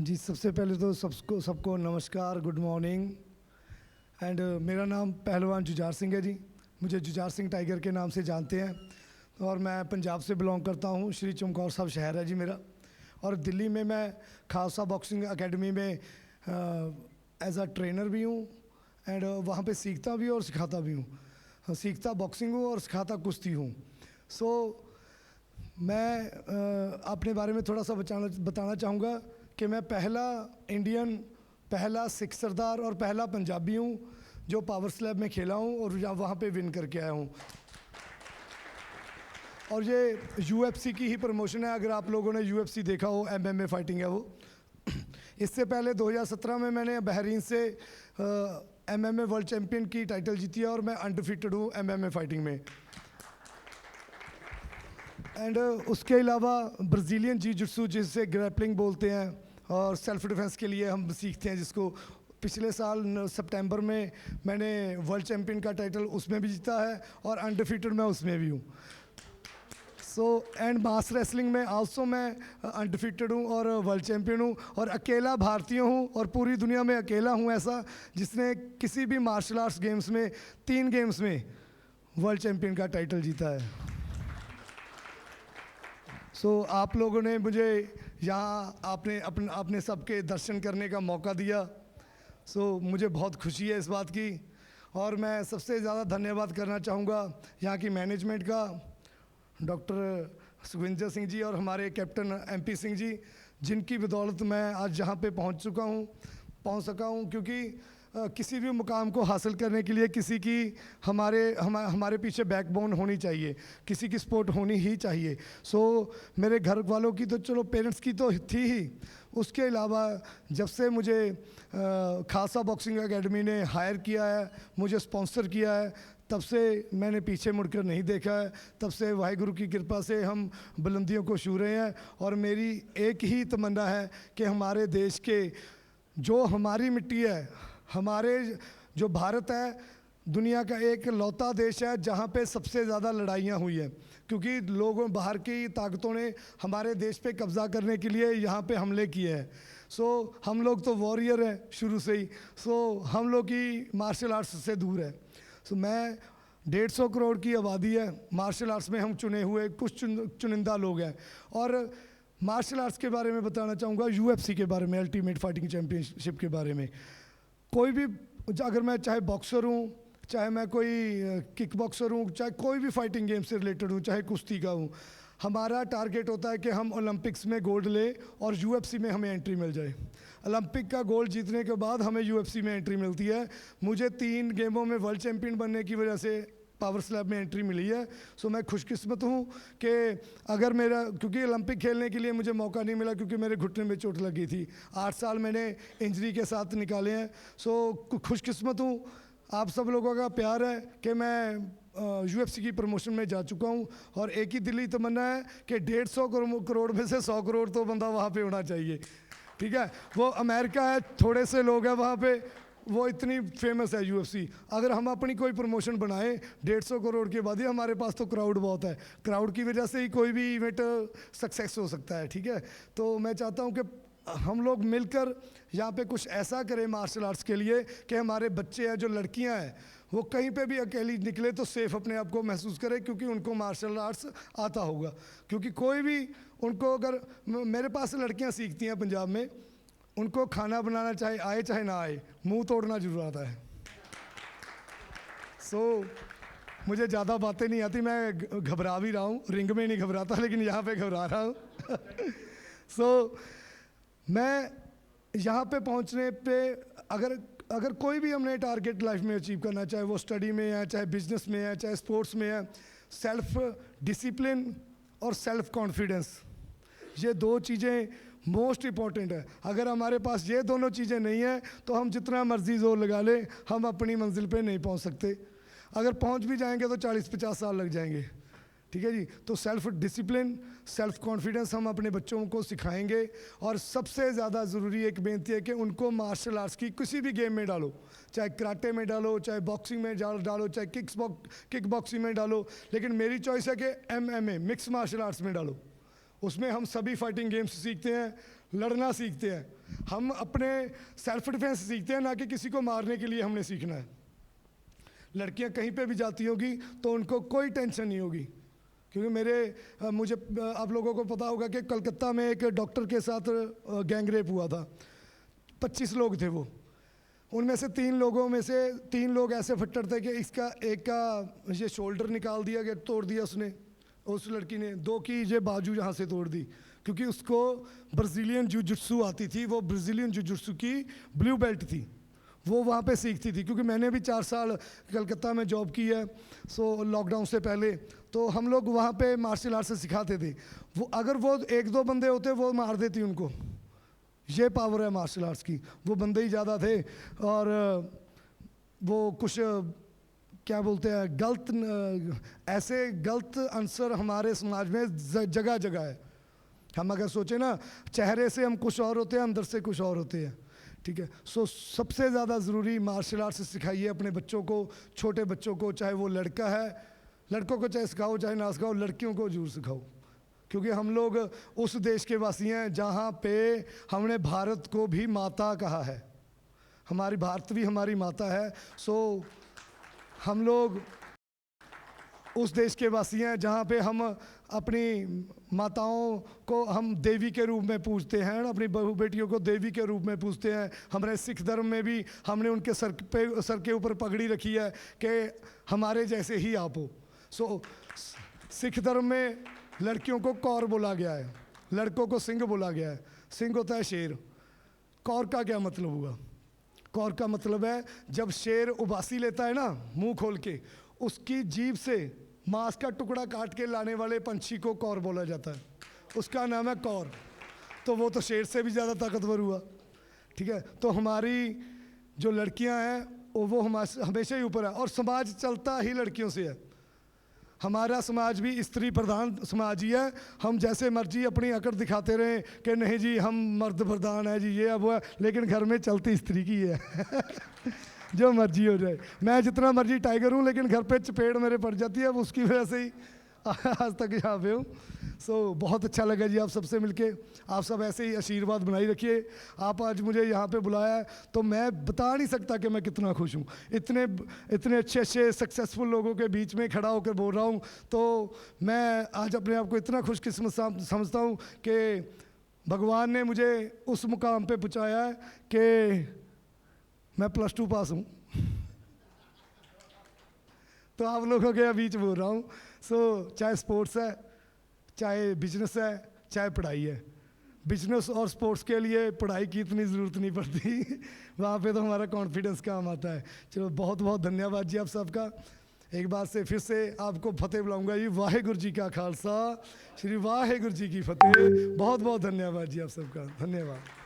हाँ जी, सबसे पहले तो सबको नमस्कार, गुड मॉर्निंग। एंड मेरा नाम पहलवान जुझार सिंह है जी। मुझे जुझार सिंह टाइगर के नाम से जानते हैं और मैं पंजाब से बिलोंग करता हूँ। श्री चमकौर साहब शहर है जी मेरा। और दिल्ली में मैं खालसा बॉक्सिंग एकेडमी में एज अ ट्रेनर भी हूँ एंड वहाँ पे सीखता भी और सिखाता भी हूँ। सीखता बॉक्सिंग हूँ और सिखाता कुश्ती हूँ। सो मैं अपने बारे में थोड़ा सा बताना चाहूँगा कि मैं पहला इंडियन, पहला सिख सरदार और पहला पंजाबी हूँ जो पावर स्लैब में खेला हूँ और वहाँ पे विन करके आया हूँ। और ये UFC की ही प्रमोशन है। अगर आप लोगों ने UFC देखा हो, MMA फाइटिंग है वो। इससे पहले 2017 में मैंने बहरीन से MMA वर्ल्ड चैम्पियन की टाइटल जीती है और मैं अनडिफीटेड हूँ MMA फाइटिंग में। एंड उसके अलावा ब्राज़ीलियन जी जुत्सु, जिससे ग्रैपलिंग बोलते हैं, और सेल्फ डिफेंस के लिए हम सीखते हैं, जिसको पिछले साल सितंबर में मैंने वर्ल्ड चैम्पियन का टाइटल उसमें भी जीता है और अनडिफीटेड मैं उसमें भी हूँ। सो एंड मास रेसलिंग में आल्सो मैं अनडिफीटेड हूँ और वर्ल्ड चैम्पियन हूँ और अकेला भारतीय हूँ और पूरी दुनिया में अकेला हूँ ऐसा जिसने किसी भी मार्शल आर्ट्स गेम्स में 3 गेम्स में वर्ल्ड चैम्पियन का टाइटल जीता है। सो आप लोगों ने मुझे यहाँ आपने सबके दर्शन करने का मौका दिया। सो मुझे बहुत खुशी है इस बात की। और मैं सबसे ज़्यादा धन्यवाद करना चाहूँगा यहाँ की मैनेजमेंट का, डॉक्टर सुखविंदर सिंह जी और हमारे कैप्टन MP सिंह जी, जिनकी बदौलत मैं आज जहाँ पे पहुँच सका हूँ। क्योंकि किसी भी मुकाम को हासिल करने के लिए किसी की हमारे पीछे बैकबोन होनी चाहिए, किसी की सपोर्ट होनी ही चाहिए। सो मेरे घर वालों की तो चलो, पेरेंट्स की तो थी ही, उसके अलावा जब से मुझे खालसा बॉक्सिंग एकेडमी ने हायर किया है, मुझे स्पॉन्सर किया है, तब से मैंने पीछे मुड़कर नहीं देखा है। तब से वाहिगुरु की कृपा से हम बुलंदियों को छू रहे हैं। और मेरी एक ही तमन्ना है कि हमारे देश के, जो हमारी मिट्टी है, हमारे जो भारत है, दुनिया का एक लौता देश है जहाँ पे सबसे ज़्यादा लड़ाइयाँ हुई है, क्योंकि लोगों बाहर की ताकतों ने हमारे देश पे कब्ज़ा करने के लिए यहाँ पे हमले किए हैं। सो हम लोग तो वॉरियर हैं शुरू से ही। सो हम लोग की मार्शल आर्ट्स से दूर है। सो मैं 150 करोड़ की आबादी है, मार्शल आर्ट्स में हम चुने हुए कुछ चुनिंदा लोग हैं। और मार्शल आर्ट्स के बारे में बताना चाहूँगा, UFC के बारे में, अल्टीमेट फाइटिंग चैम्पियनशिप के बारे में। कोई भी, अगर मैं चाहे बॉक्सर हूँ, चाहे मैं कोई किक बॉक्सर हूँ, चाहे कोई भी फाइटिंग गेम से रिलेटेड हूँ, चाहे कुश्ती का हूँ, हमारा टारगेट होता है कि हम ओलंपिक्स में गोल्ड ले और UFC में हमें एंट्री मिल जाए। ओलंपिक का गोल्ड जीतने के बाद हमें UFC में एंट्री मिलती है। मुझे 3 गेमों में वर्ल्ड चैम्पियन बनने की वजह से पावर स्लैब में एंट्री मिली है। सो मैं खुशकिस्मत हूँ कि अगर मेरा, क्योंकि ओलंपिक खेलने के लिए मुझे मौका नहीं मिला क्योंकि मेरे घुटने में चोट लगी थी। 8 साल मैंने इंजरी के साथ निकाले हैं। सो खुशकिस्मत हूँ, आप सब लोगों का प्यार है कि मैं UFC की प्रमोशन में जा चुका हूँ। और एक ही दिली तमन्ना है कि 150 करोड़ में से 100 करोड़ तो बंदा वहाँ पे होना चाहिए। ठीक है, वो अमेरिका है, थोड़े से लोग हैं वहाँ पे, वो इतनी फेमस है UFC। अगर हम अपनी कोई प्रमोशन बनाएं 150 करोड़ के बाद ही, हमारे पास तो क्राउड बहुत है, क्राउड की वजह से ही कोई भी इवेंट सक्सेस हो सकता है। ठीक है, तो मैं चाहता हूँ कि हम लोग मिलकर यहाँ पे कुछ ऐसा करें मार्शल आर्ट्स के लिए कि हमारे बच्चे हैं, जो लड़कियाँ हैं, वो कहीं पे भी अकेली निकले तो सेफ अपने आप को महसूस करें, क्योंकि उनको मार्शल आर्ट्स आता होगा। क्योंकि कोई भी उनको, अगर मेरे पास लड़कियाँ सीखती हैं पंजाब में, उनको खाना बनाना चाहे आए चाहे ना आए, मुंह तोड़ना जरूर आता है। सो मुझे ज़्यादा बातें नहीं आती, मैं घबरा भी रहा हूँ, रिंग में नहीं घबराता लेकिन यहाँ पे घबरा रहा हूँ। सो मैं यहाँ पे पहुँचने पे, अगर कोई भी हमने टारगेट लाइफ में अचीव करना, चाहे वो स्टडी में है, चाहे बिजनेस में है, चाहे स्पोर्ट्स में है, सेल्फ डिसिप्लिन और सेल्फ कॉन्फिडेंस, ये 2 चीज़ें मोस्ट इम्पॉर्टेंट है। अगर हमारे पास ये दोनों चीज़ें नहीं हैं तो हम जितना मर्जी जोर लगा लें, हम अपनी मंजिल पे नहीं पहुंच सकते। अगर पहुंच भी जाएंगे तो 40-50 साल लग जाएंगे। ठीक है जी, तो सेल्फ डिसिप्लिन, सेल्फ कॉन्फिडेंस हम अपने बच्चों को सिखाएंगे। और सबसे ज़्यादा ज़रूरी एक बेनती है कि उनको मार्शल आर्ट्स की किसी भी गेम में डालो, चाहे कराटे में डालो, चाहे बॉक्सिंग में डालो, चाहे किक बॉक्सिंग में डालो, लेकिन मेरी चॉइस है कि MMA मिक्स मार्शल आर्ट्स में डालो। उसमें हम सभी फाइटिंग गेम्स सीखते हैं, लड़ना सीखते हैं। हम अपने सेल्फ डिफेंस सीखते हैं, ना कि किसी को मारने के लिए हमने सीखना है। लड़कियां कहीं पे भी जाती होगी तो उनको कोई टेंशन नहीं होगी, क्योंकि मुझे आप लोगों को पता होगा कि कलकत्ता में एक डॉक्टर के साथ गैंग रेप हुआ था। 25 लोग थे वो, उनमें से 3 लोग ऐसे फट्टर थे कि एक का ये शोल्डर निकाल दिया गया, तोड़ दिया उसने, उस लड़की ने 2 की ये बाजू यहाँ से तोड़ दी, क्योंकि उसको ब्राज़ीलियन जुजुत्सु आती थी। वो ब्राज़ीलियन जुजुत्सु की ब्लू बेल्ट थी, वो वहाँ पे सीखती थी। क्योंकि मैंने भी 4 साल कलकत्ता में जॉब की है, सो लॉकडाउन से पहले, तो हम लोग वहाँ पे मार्शल आर्ट से सिखाते थे। अगर वो 1-2 बंदे होते वो मार देती उनको। ये पावर है मार्शल आर्ट्स की। वो बंदे ही ज़्यादा थे और वो कुछ क्या बोलते हैं ऐसे गलत आंसर हमारे समाज में जगह जगह है। हम अगर सोचें ना, चेहरे से हम कुछ और होते हैं, अंदर से कुछ और होते हैं, ठीक है। सो सबसे ज़्यादा ज़रूरी मार्शल आर्ट्स सिखाइए अपने बच्चों को, छोटे बच्चों को, चाहे वो लड़का है, लड़कों को चाहे सिखाओ चाहे ना सिखाओ, लड़कियों को जरूर सिखाओ। क्योंकि हम लोग उस देश के वासी हैं जहाँ पे हमने भारत को भी माता कहा है। हमारी भारत भी हमारी माता है। सो हम लोग उस देश के वासी हैं जहाँ पे हम अपनी माताओं को हम देवी के रूप में पूजते हैं, अपनी बहू बेटियों को देवी के रूप में पूजते हैं। हमारे सिख धर्म में भी हमने उनके सर के ऊपर पगड़ी रखी है कि हमारे जैसे ही आप हो। सो सिख धर्म में लड़कियों को कौर बोला गया है, लड़कों को सिंह बोला गया है। सिंह होता है शेर। कौर का क्या मतलब हुआ? कौर का मतलब है जब शेर उबासी लेता है ना मुंह खोल के, उसकी जीभ से मांस का टुकड़ा काट के लाने वाले पंछी को कौर बोला जाता है, उसका नाम है कौर। तो वो तो शेर से भी ज़्यादा ताकतवर हुआ, ठीक है। तो हमारी जो लड़कियां हैं वो हमेशा ही ऊपर है, और समाज चलता ही लड़कियों से है। हमारा समाज भी स्त्री प्रधान समाज ही है। हम जैसे मर्जी अपनी अकड़ दिखाते रहें कि नहीं जी हम मर्द प्रधान है जी, ये अब वो है, लेकिन घर में चलती स्त्री की है। जो मर्जी हो जाए, मैं जितना मर्जी टाइगर हूँ, लेकिन घर पे चपेट मेरे पड़ जाती है, वो उसकी वजह से ही आज तक यहाँ पे हूँ। सो बहुत अच्छा लगा जी आप सबसे मिलके। आप सब ऐसे ही आशीर्वाद बनाई रखिए। आप आज मुझे यहाँ पे बुलाया है तो मैं बता नहीं सकता कि मैं कितना खुश हूँ। इतने अच्छे सक्सेसफुल लोगों के बीच में खड़ा होकर बोल रहा हूँ, तो मैं आज अपने आप को इतना खुशकिस्मत समझता हूँ कि भगवान ने मुझे उस मुकाम पे पहुँचाया है कि मैं +2 पास हूँ। तो आप लोगों के बीच बोल रहा हूँ। सो चाहे स्पोर्ट्स है, चाहे बिजनेस है, चाहे पढ़ाई है। बिजनेस और स्पोर्ट्स के लिए पढ़ाई की इतनी ज़रूरत नहीं पड़ती। वहाँ पे तो हमारा कॉन्फिडेंस काम आता है। चलो बहुत बहुत धन्यवाद जी आप सबका। एक बार से फिर से आपको फतेह बुलाऊंगा जी। वाहेगुरु जी का खालसा, श्री वाहेगुरु जी की फतेह। बहुत बहुत धन्यवाद जी आप सबका। धन्यवाद।